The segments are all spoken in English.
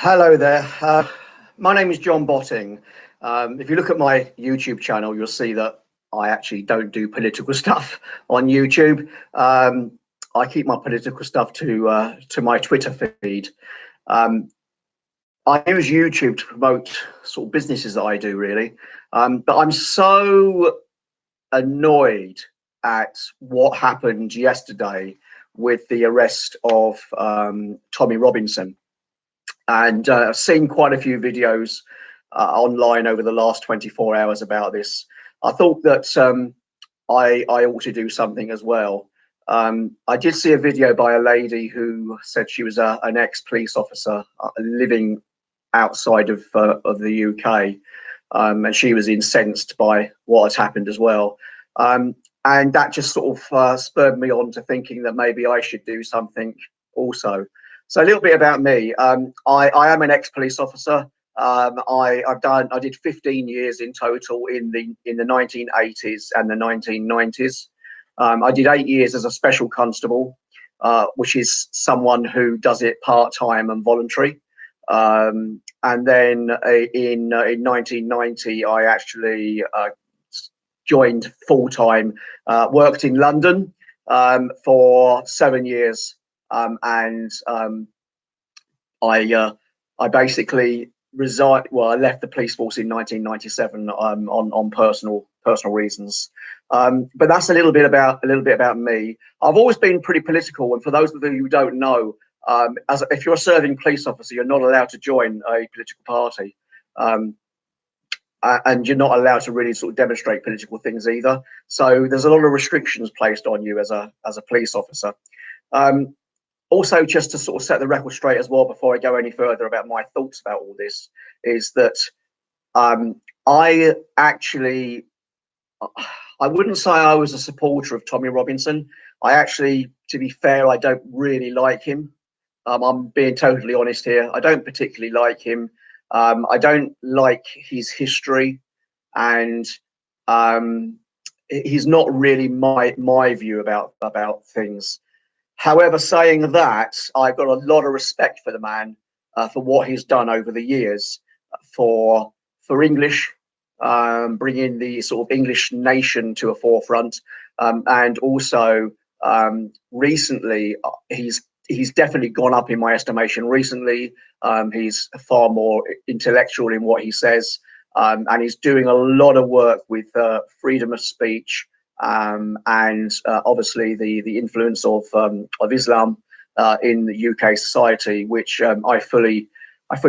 Hello there. My name is John Botting. If you look at my YouTube channel, you'll see that I actually don't do political stuff on YouTube. I keep my political stuff to my Twitter feed. Um, I use YouTube to promote sort of businesses that I do, really. But I'm so annoyed at what happened yesterday with the arrest of Tommy Robinson. And I've seen quite a few videos online over the last 24 hours about this. I thought that I ought to do something as well. I did see a video by a lady who said she was an ex-police officer living outside of the UK, and she was incensed by what has happened as well. And that just sort of spurred me on to thinking that maybe I should do something also. So a little bit about me. I am an ex-police officer. I did 15 years in total in the 1980s and the 1990s. I did 8 years as a special constable, which is someone who does it part-time and voluntary. And then in 1990, I actually joined full-time, worked in London for 7 years. I basically resigned. Well, I left the police force in 1997 on personal reasons. But that's a little bit about me. I've always been pretty political, and for those of you who don't know, if you're a serving police officer, you're not allowed to join a political party, and you're not allowed to really sort of demonstrate political things either. So there's a lot of restrictions placed on you as a police officer. Also, just to sort of set the record straight as well, before I go any further about my thoughts about all this, is that I wouldn't say I was a supporter of Tommy Robinson. I actually, to be fair, I don't really like him. I'm being totally honest here. I don't particularly like him. I don't like his history, and he's not really my view about things. However, saying that, I've got a lot of respect for the man, for what he's done over the years for English, bringing the sort of English nation to a forefront, and also recently he's definitely gone up in my estimation. Recently, he's far more intellectual in what he says, and he's doing a lot of work with freedom of speech. And obviously the influence of Islam in the UK society, which I fully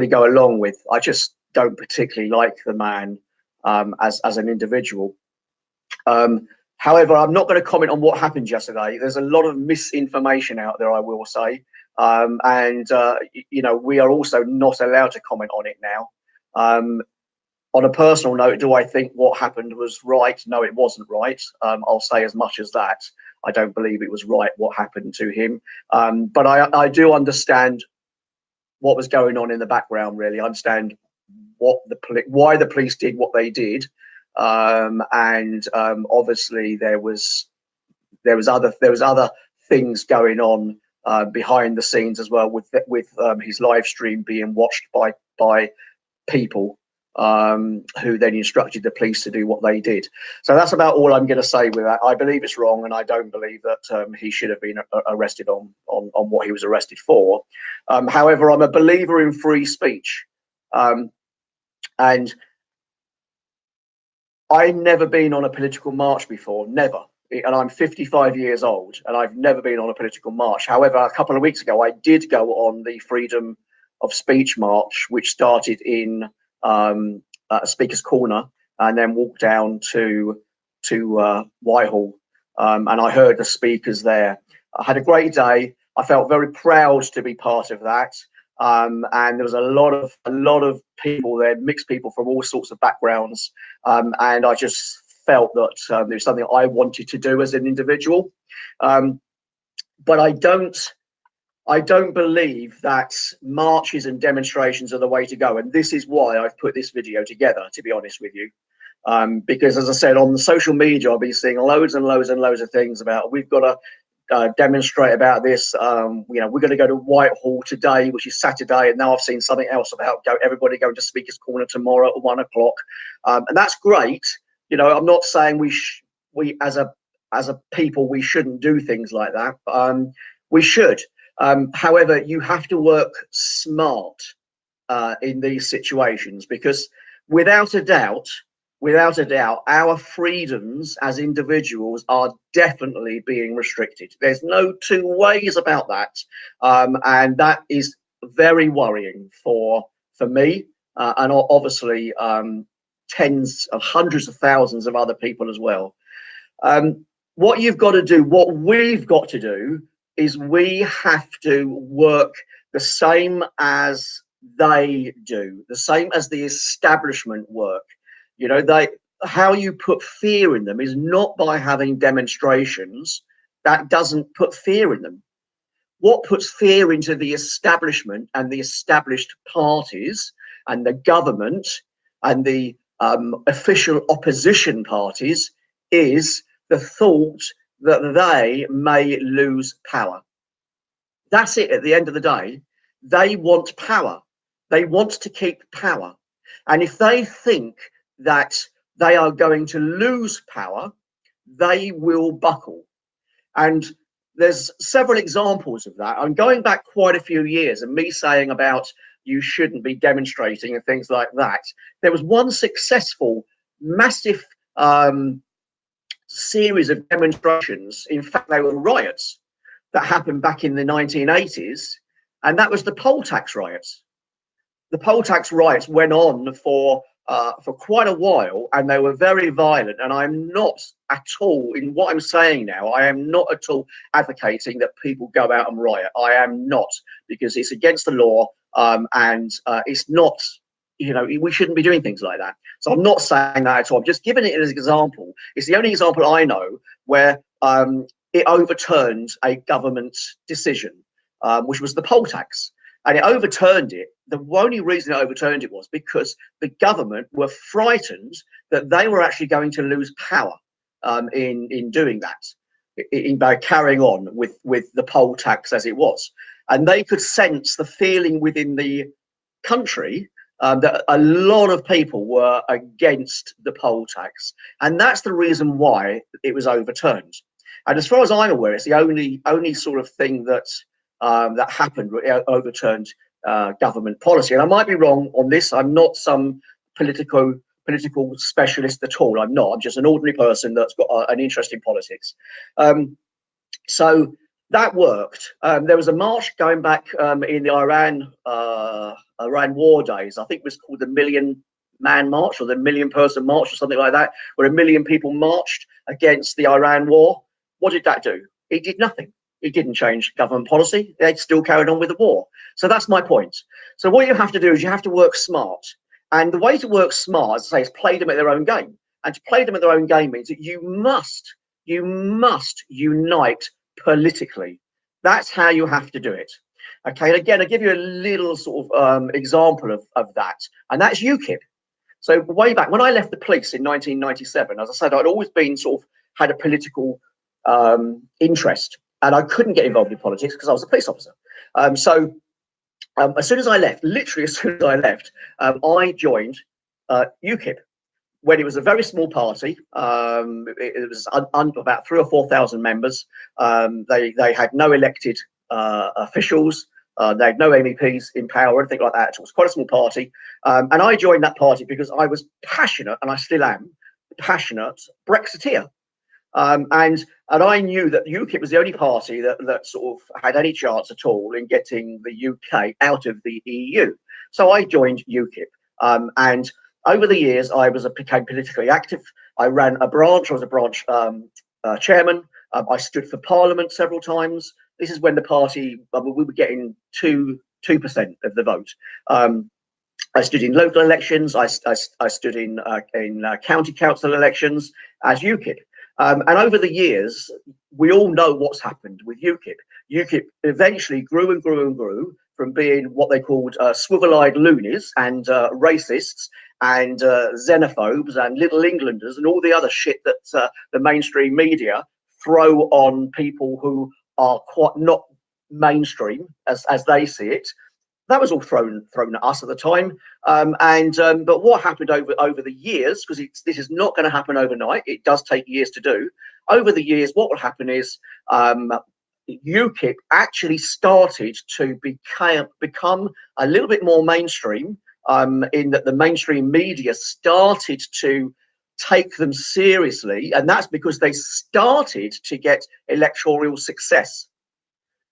go along with. I just don't particularly like the man as an individual. However, I'm not going to comment on what happened yesterday. There's a lot of misinformation out there, I will say, and you know, we are also not allowed to comment on it now. On a personal note, do I think what happened was right? No, it wasn't right. I'll say as much as that. I don't believe it was right what happened to him. But I do understand what was going on in the background. Really, I understand why the police did what they did, and obviously there was other things going on behind the scenes as well, with his live stream being watched by people who then instructed the police to do what they did. So that's about all I'm going to say with that. I believe it's wrong, and I don't believe that he should have been arrested on what he was arrested for. However, I'm a believer in free speech, and I've never been on a political march before, never. And I'm 55 years old, and I've never been on a political march. However, a couple of weeks ago, I did go on the Freedom of Speech March, which started in Speaker's Corner and then walked down to Whitehall, and I heard the speakers there. I had a great day. I felt very proud to be part of that, and there was a lot of people there, mixed people from all sorts of backgrounds, and I just felt that there was something I wanted to do as an individual, but I don't believe that marches and demonstrations are the way to go. And this is why I've put this video together, to be honest with you. Because as I said, on the social media, I've been seeing loads and loads and loads of things about we've got to demonstrate about this. We're going to go to Whitehall today, which is Saturday, and now I've seen something else about everybody going to Speaker's Corner tomorrow at 1 o'clock, and that's great. I'm not saying we as a people we shouldn't do things like that. We should. However, you have to work smart in these situations, because without a doubt, our freedoms as individuals are definitely being restricted. There's no two ways about that, and that is very worrying for me, and obviously tens of hundreds of thousands of other people as well. What you've got to do, what we've got to do, is we have to work the same as they do, the same as the establishment work. How you put fear in them is not by having demonstrations. That doesn't put fear in them. What puts fear into the establishment and the established parties and the government and the official opposition parties is the thought that they may lose power. That's it. At the end of the day, they want power. They want to keep power. And if they think that they are going to lose power, they will buckle. And there's several examples of that. I'm going back quite a few years, and me saying about you shouldn't be demonstrating and things like that. There was one successful, massive series of demonstrations. In fact, they were riots that happened back in the 1980s, and that was the poll tax riots. The poll tax riots went on for quite a while, and they were very violent. And I'm not at all, in what I'm saying now, I am not at all advocating that people go out and riot. I am not, because it's against the law, and it's not, we shouldn't be doing things like that. So I'm not saying that at all. I'm just giving it as an example. It's the only example I know where it overturned a government decision, which was the poll tax. And it overturned it. The only reason it overturned it was because the government were frightened that they were actually going to lose power in doing that, by carrying on with the poll tax as it was. And they could sense the feeling within the country that a lot of people were against the poll tax. And that's the reason why it was overturned. And as far as I'm aware, it's the only sort of thing that happened, overturned government policy. And I might be wrong on this. I'm not some political specialist at all. I'm not. I'm just an ordinary person that's got an interest in politics. So that worked. There was a march going back in the Iran war days. I think it was called the Million Man March or the Million Person March or something like that, where 1 million people marched against the Iran war. What did that do? It did nothing. It didn't change government policy. They still carried on with the war. So that's my point. So what you have to do is you have to work smart. And the way to work smart, as I say, is play them at their own game. And to play them at their own game means that you must unite politically. That's how you have to do it. Okay, and again, I'll give you a little sort of example of that. And that's UKIP. So way back, when I left the police in 1997, as I said, I'd always been sort of had a political interest. And I couldn't get involved in politics because I was a police officer. So as soon as I left, literally as soon as I left, I joined UKIP when it was a very small party. It was about 3,000 or 4,000 members. They had no elected officials. They had no MEPs in power or anything like that. It was quite a small party. And I joined that party because I was passionate, and I still am, passionate Brexiteer. And I knew that UKIP was the only party that sort of had any chance at all in getting the UK out of the EU. So I joined UKIP. And over the years, I became politically active. I ran a branch. I was a branch chairman. I stood for Parliament several times. This is when the party, we were getting 2% of the vote. I stood in local elections. I stood in county council elections as UKIP. And over the years, we all know what's happened with UKIP. UKIP eventually grew and grew and grew from being what they called swivel-eyed loonies and racists and xenophobes and Little Englanders and all the other shit that the mainstream media throw on people who are quite not mainstream as they see it. That was all thrown at us at the time. But what happened over the years, because this is not going to happen overnight, it does take years to do. Over the years, what will happen is UKIP actually started to become a little bit more mainstream, in that the mainstream media started to take them seriously, and that's because they started to get electoral success.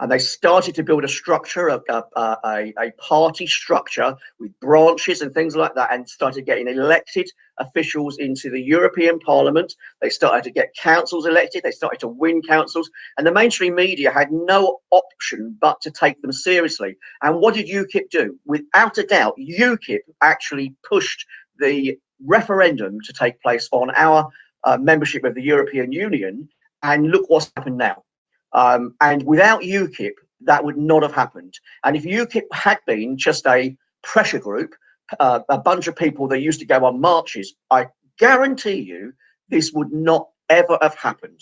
And they started to build a structure, a party structure with branches and things like that, and started getting elected officials into the European Parliament. They started to get councils elected. They started to win councils. And the mainstream media had no option but to take them seriously. And what did UKIP do? Without a doubt, UKIP actually pushed the referendum to take place on our membership of the European Union. And look what's happened now. And without UKIP, that would not have happened. And if UKIP had been just a pressure group, a bunch of people that used to go on marches, I guarantee you this would not ever have happened.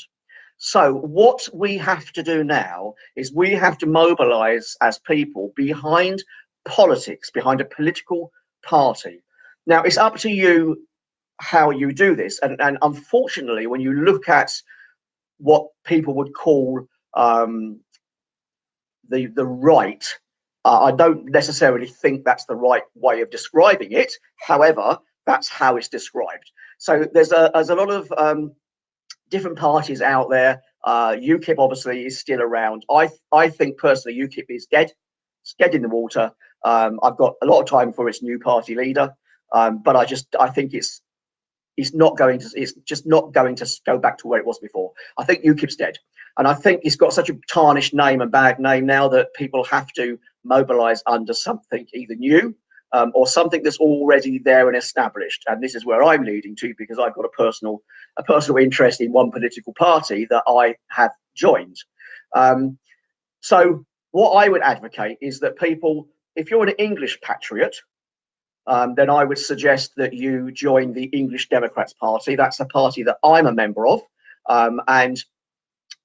So what we have to do now is we have to mobilize as people behind politics, behind a political party. Now, it's up to you how you do this. And unfortunately, when you look at what people would call the right, I don't necessarily think that's the right way of describing it. However, that's how it's described. So there's a lot of different parties out there. UKIP obviously is still around. I think personally UKIP is dead. It's dead in the water. I've got a lot of time for its new party leader, but I think it's just not going to go back to where it was before. I think UKIP's dead. And I think it's got such a tarnished name and bad name now that people have to mobilize under something either new or something that's already there and established. And this is where I'm leading to, because I've got a personal interest in one political party that I have joined. So what I would advocate is that people, if you're an English patriot, then I would suggest that you join the English Democrats Party. That's a party that I'm a member of.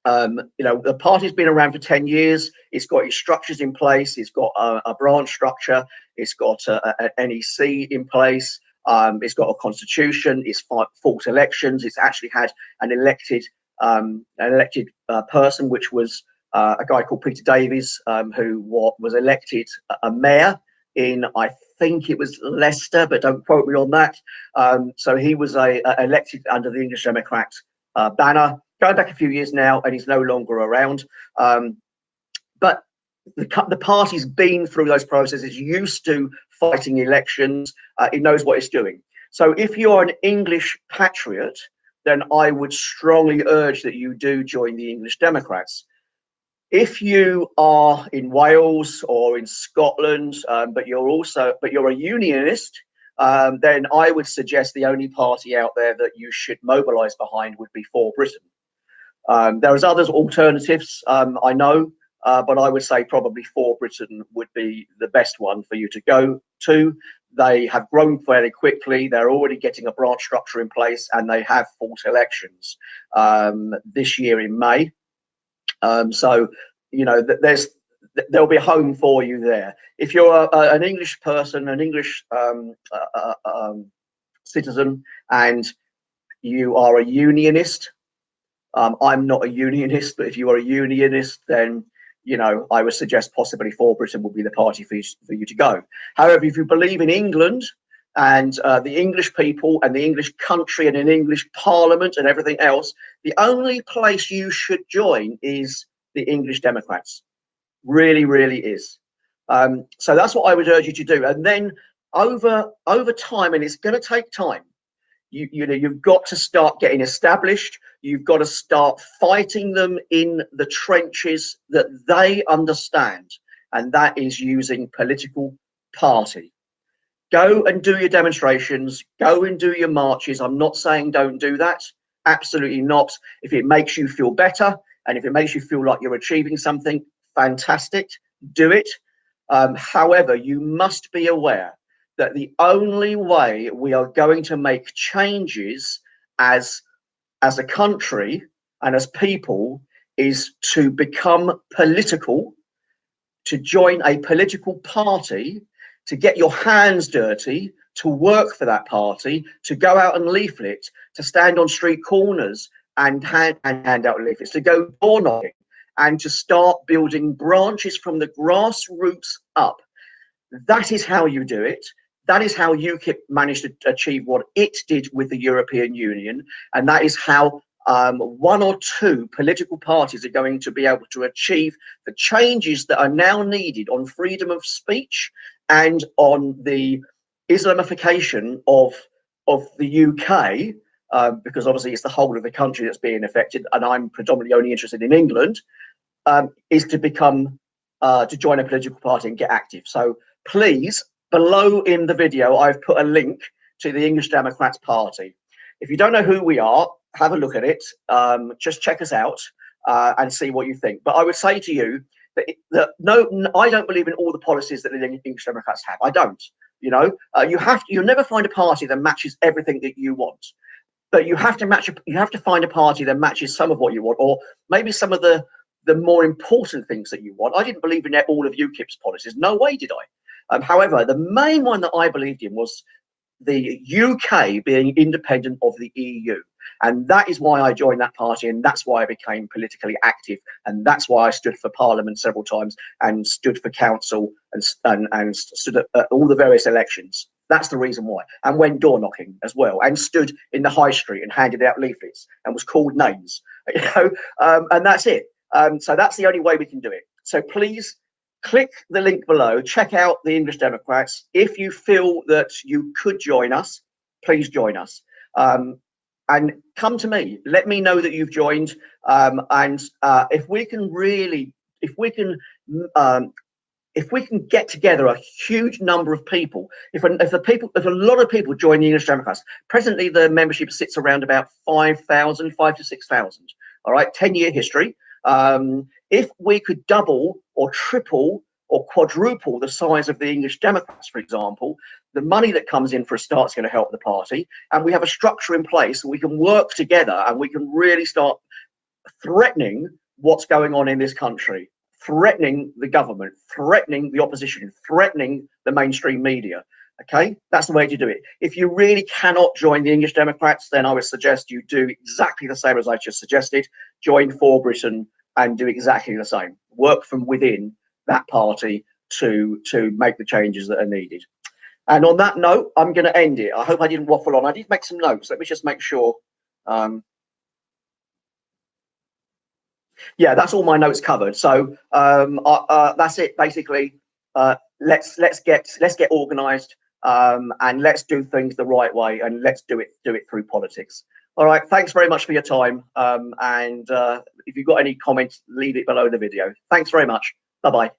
The party's been around for 10 years. It's got its structures in place. It's got a branch structure. It's got an NEC in place. It's got a constitution. It's fought elections. It's actually had an elected person, which was a guy called Peter Davies, who was elected a mayor in, I think it was Leicester, but don't quote me on that. So he was elected under the English Democrat banner, going back a few years now, and he's no longer around. But the party's been through those processes, used to fighting elections. It knows what it's doing. So if you're an English patriot, then I would strongly urge that you do join the English Democrats. If you are in Wales or in Scotland, but you're a unionist, then I would suggest the only party out there that you should mobilise behind would be For Britain. There's other alternatives, I know, but I would say probably For Britain would be the best one for you to go to. They have grown fairly quickly. They're already getting a branch structure in place, and they have fought elections this year in May. So, there'll be a home for you there. If you're an English person, an English citizen, and you are a unionist, I'm not a unionist, but if you are a unionist, then I would suggest possibly For Britain would be the party for you to go. However, if you believe in England and the English people and the English country and an English parliament and everything else, the only place you should join is the English Democrats. Really, really is. So that's what I would urge you to do. And then over time, and it's going to take time, you've got to start getting established. You've got to start fighting them in the trenches that they understand, and that is using political party. Go and do your demonstrations. Go and do your marches. I'm not saying don't do that. Absolutely not. If it makes you feel better and if it makes you feel like you're achieving something, fantastic. Do it. However, you must be aware that the only way we are going to make changes as a country and as people is to become political, to join a political party, to get your hands dirty, to work for that party, to go out and leaflet, to stand on street corners and hand out leaflets, to go door knocking, and to start building branches from the grassroots up. That is how you do it. That is how UKIP managed to achieve what it did with the European Union. And that is how one or two political parties are going to be able to achieve the changes that are now needed on freedom of speech and on the Islamification of the UK, because obviously it's the whole of the country that's being affected, and I'm predominantly only interested in England, is to become to join a political party and get active. So please, below in the video, I've put a link to the English Democrats Party. If you don't know who we are, have a look at it. Just check us out and see what you think. But I would say to you that no, I don't believe in all the policies that the English Democrats have. I don't. You know, you'll never find a party that matches everything that you want. But you have to find a party that matches some of what you want, or maybe some of the more important things that you want. I didn't believe in all of UKIP's policies. No way did I. However, the main one that I believed in was the UK being independent of the EU. And that is why I joined that party, and that's why I became politically active, and that's why I stood for Parliament several times and stood for council and stood at all the various elections. That's the reason why. And went door knocking as well, and stood in the high street and handed out leaflets and was called names, and that's it. So that's the only way we can do it. So please click the link below, check out the English Democrats. If you feel that you could join us, please join us. And come to me, let me know that you've joined. If we can get together a huge number of people, if a lot of people join the English Democrats, presently the membership sits around about 5,000 to 6,000. All right, 10-year history. If we could double or triple or quadruple the size of the English Democrats, for example, the money that comes in for a start is going to help the party, and we have a structure in place, and we can work together, and we can really start threatening what's going on in this country, threatening the government, threatening the opposition, threatening the mainstream media. Okay, that's the way to do it. If you really cannot join the English Democrats, then I would suggest you do exactly the same as I just suggested. Join For Britain and do exactly the same. Work from within that party to make the changes that are needed. And on that note, I'm going to end it. I hope I didn't waffle on. I did make some notes. Let me just make sure. Yeah, that's all my notes covered. So that's it. Basically, let's get organised, and let's do things the right way, and let's do it through politics. All right. Thanks very much for your time. And if you've got any comments, leave it below the video. Thanks very much. Bye bye.